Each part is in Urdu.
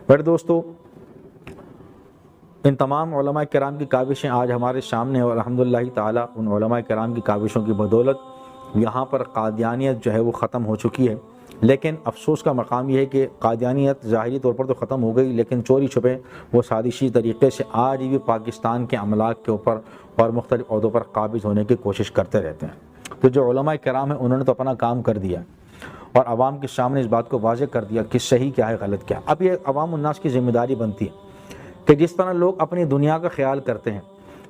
میرے دوستو، ان تمام علماء کرام کی کاوشیں آج ہمارے سامنے ہیں، اور الحمدللہ تعالیٰ ان علماء کرام کی کاوشوں کی بدولت یہاں پر قادیانیت جو ہے وہ ختم ہو چکی ہے۔ لیکن افسوس کا مقام یہ ہے کہ قادیانیت ظاہری طور پر تو ختم ہو گئی، لیکن چوری چھپے وہ سازشی طریقے سے آج بھی پاکستان کے املاک کے اوپر اور مختلف عہدوں پر قابض ہونے کی کوشش کرتے رہتے ہیں۔ تو جو علماء کرام ہیں انہوں نے تو اپنا کام کر دیا اور عوام کے سامنے اس بات کو واضح کر دیا کہ صحیح کیا ہے غلط کیا۔ اب یہ عوام الناس کی ذمہ داری بنتی ہے کہ جس طرح لوگ اپنی دنیا کا خیال کرتے ہیں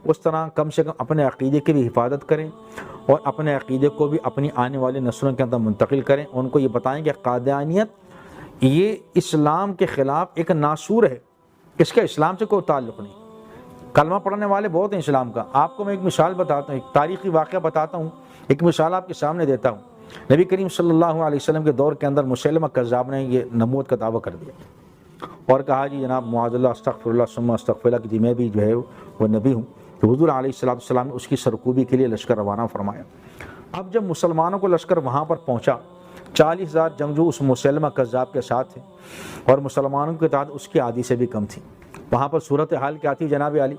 اس طرح کم سے کم اپنے عقیدے کی بھی حفاظت کریں، اور اپنے عقیدے کو بھی اپنی آنے والی نسلوں کے اندر منتقل کریں۔ ان کو یہ بتائیں کہ قادیانیت یہ اسلام کے خلاف ایک ناسور ہے، اس کا اسلام سے کوئی تعلق نہیں۔ کلمہ پڑھنے والے بہت ہیں اسلام کا۔ آپ کو میں ایک مثال بتاتا ہوں، ایک تاریخی واقعہ بتاتا ہوں، ایک مثال آپ کے سامنے دیتا ہوں۔ نبی کریم صلی اللہ علیہ وسلم کے دور کے اندر مسیلمہ کذاب نے یہ نبوت کا دعویٰ کر دیا اور کہا جی جناب معاذ اللہ استغفر اللہ ثم استغفر اللہ کہ جی میں بھی جو ہے وہ نبی ہوں۔ تو حضور علیہ السلام نے اس کی سرکوبی کے لیے لشکر روانہ فرمایا۔ اب جب مسلمانوں کو لشکر وہاں پر پہنچا، 40,000 جنگجو اس مسیلمہ کذاب کے ساتھ تھے، اور مسلمانوں کی تعداد اس کی آدھی سے بھی کم تھی۔ وہاں پر صورتحال کیا تھی جناب علی؟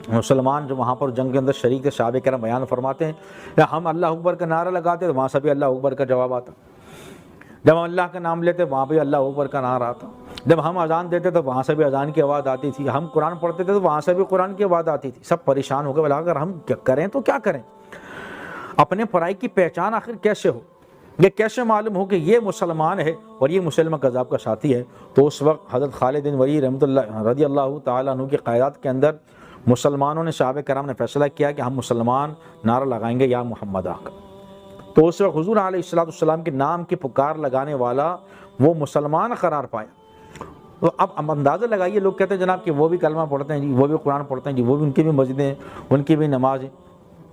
مسلمان جو وہاں پر جنگ کے اندر شریک تھے، صحابہ کرام بیان فرماتے ہیں ہم اللہ اکبر کا نعرہ لگاتے تو وہاں سے بھی اللہ اکبر کا جواب آتا، جب ہم اللہ کا نام لیتے وہاں بھی اللہ اکبر کا نعرہ آتا، جب ہم اذان دیتے تو وہاں سے بھی اذان کی آواز آتی تھی، ہم قرآن پڑھتے تھے تو وہاں سے بھی قرآن کی آواز آتی تھی۔ سب پریشان ہو گئے، بلا اگر ہم کریں تو کیا کریں، اپنے پرائی کی پہچان آخر کیسے ہو، یہ کیسے معلوم ہو کہ یہ مسلمان ہے اور یہ مسلمہ کذاب کا ساتھی ہے؟ تو اس وقت حضرت خالد بن ولید رضی اللہ تعالیٰ عنہ کی قیادت کے اندر مسلمانوں نے، صحابہ کرام نے فیصلہ کیا کہ ہم مسلمان نعرہ لگائیں گے یا محمد آقا۔ تو اس وقت حضور علیہ السلام کے نام کی پکار لگانے والا وہ مسلمان قرار پایا۔ تو اب اندازہ لگائیے، لوگ کہتے ہیں جناب کہ وہ بھی کلمہ پڑھتے ہیں جی، وہ بھی قرآن پڑھتے ہیں جی، وہ بھی ان کی بھی مسجدیں ہیں، ان کی بھی نماز ہے۔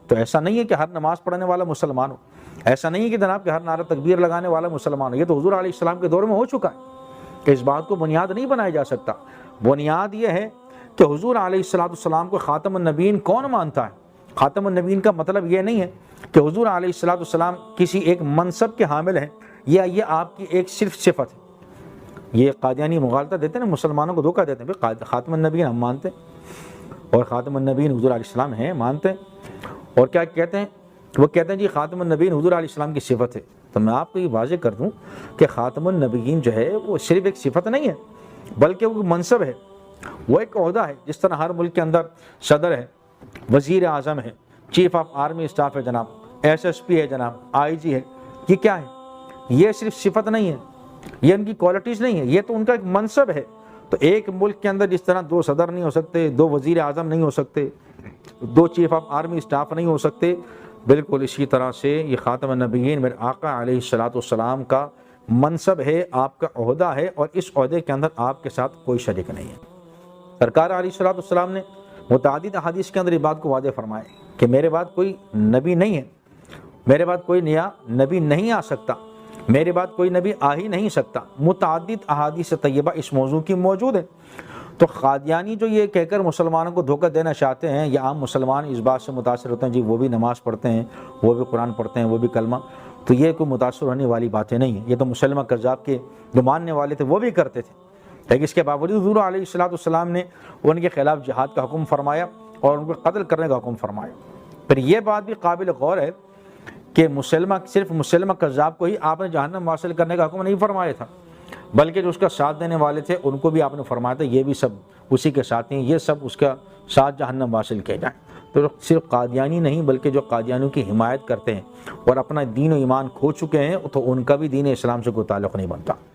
تو ایسا نہیں ہے کہ ہر نماز پڑھنے والا مسلمان ہو، ایسا نہیں ہے کہ جناب کہ ہر نعرہ تکبیر لگانے والا مسلمان ہو۔ یہ تو حضور علیہ السلام کے دور میں ہو چکا ہے کہ اس بات کو بنیاد نہیں بنایا جا سکتا۔ بنیاد یہ ہے کہ حضور علیہ السلام کو خاتم النبیین کون مانتا ہے؟ خاتم النبیین کا مطلب یہ نہیں ہے کہ حضور علیہ السلام کسی ایک منصب کے حامل ہیں یا یہ آپ کی ایک صرف صفت ہے۔ یہ قادیانی مغالطہ دیتے ہیں نا، مسلمانوں کو دھوکہ دیتے ہیں۔ خاتم النبیین ہم مانتے ہیں اور خاتم النبیین حضور علیہ السلام ہیں، مانتے ہیں، اور کیا کہتے ہیں؟ وہ کہتے ہیں جی خاتم النبیین حضور علیہ السلام کی صفت ہے۔ تو میں آپ کو یہ واضح کر دوں کہ خاتم النبیین جو ہے وہ صرف ایک صفت نہیں ہے، بلکہ وہ منصب ہے، وہ ایک عہدہ ہے۔ جس طرح ہر ملک کے اندر صدر ہے، وزیر اعظم ہے، چیف آف آرمی اسٹاف ہے جناب، SSP ہے جناب، IG ہے، یہ کیا ہے؟ یہ صرف صفت نہیں ہے، یہ ان کی کوالٹیز نہیں ہے، یہ تو ان کا ایک منصب ہے۔ تو ایک ملک کے اندر جس طرح 2 صدر نہیں ہو سکتے، 2 وزیر اعظم نہیں ہو سکتے، 2 چیف آف آرمی اسٹاف نہیں ہو سکتے، بالکل اسی طرح سے یہ خاتم النبیین میرے آقا علیہ السلام کا منصب ہے، آپ کا عہدہ ہے، اور اس عہدے کے اندر آپ کے ساتھ کوئی شریک نہیں ہے۔ سرکار علیہ السلام نے متعدد احادیث کے اندر یہ بات کو واضح فرمایا کہ میرے بعد کوئی نبی نہیں ہے، میرے بعد کوئی نیا نبی نہیں آ سکتا، میرے بعد کوئی نبی آ ہی نہیں سکتا۔ متعدد احادیث طیبہ اس موضوع کی موجود ہیں۔ تو قادیانی جو یہ کہہ کر مسلمانوں کو دھوکہ دینا چاہتے ہیں، یا عام مسلمان اس بات سے متاثر ہوتے ہیں جی وہ بھی نماز پڑھتے ہیں، وہ بھی قرآن پڑھتے ہیں، وہ بھی کلمہ، تو یہ کوئی متاثر ہونے والی باتیں نہیں ہیں۔ یہ تو مسلمہ کذاب کے جو ماننے والے تھے وہ بھی کرتے تھے، لیکن اس کے باوجود حضور علیہ السلام نے ان کے خلاف جہاد کا حکم فرمایا اور ان کو قتل کرنے کا حکم فرمایا۔ پھر یہ بات بھی قابل غور ہے کہ صرف مسلمہ کذاب کو ہی آپ نے جہنم واصل کرنے کا حکم نہیں فرمایا تھا، بلکہ جو اس کا ساتھ دینے والے تھے ان کو بھی آپ نے فرمایا تھا یہ بھی سب اسی کے ساتھ ہیں، یہ سب اس کا ساتھ جہنم واصل کیے جائیں۔ تو صرف قادیانی نہیں بلکہ جو قادیانیوں کی حمایت کرتے ہیں اور اپنا دین و ایمان کھو چکے ہیں، تو ان کا بھی دین اسلام سے کوئی تعلق نہیں بنتا۔